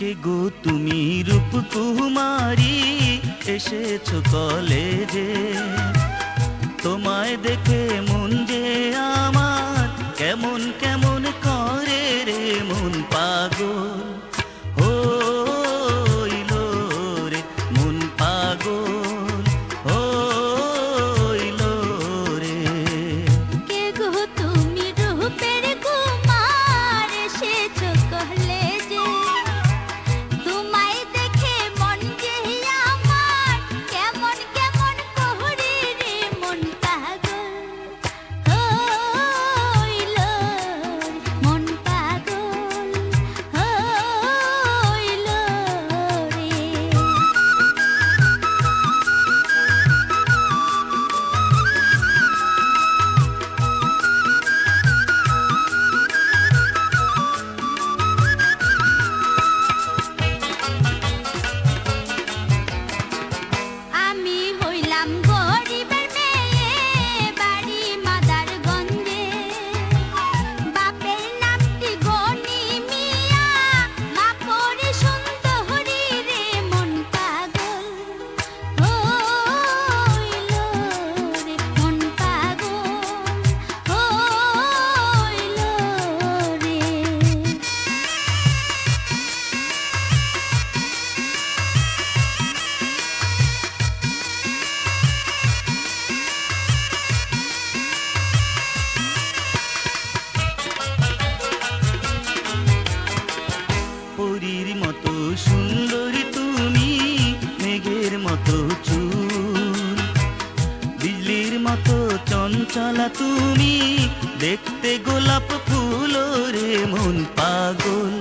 কে গো তুমি রূপকুমারী এসেছো কলেজে, তোমায় দেখে মন যে আমার কেমন কেমন করে রে মন পাগল হইল রে মন পাগল হইল রে। কে গো তুমি রূপের কুমার এসেছো কলেজে, তোমায় দেখে মন যে আমার কেমন কেমন করে রে মন পাগল হইল মন পাগল হইল রে। আমি হইলাম গরিবের মেয়ে, বাড়ি মাদারগঞ্জে, বাপের নামটি গনি মিয়া, মা পরে সুন্দরী রে মন পাগল হইল রে মন পাগল হইল রে। পরীর মতো সুন্দরী তুমি, মেঘের মতো চুল, বিজলির মতো চঞ্চলা তুমি, দেখতে গোলাপ ফুল রে মন পাগল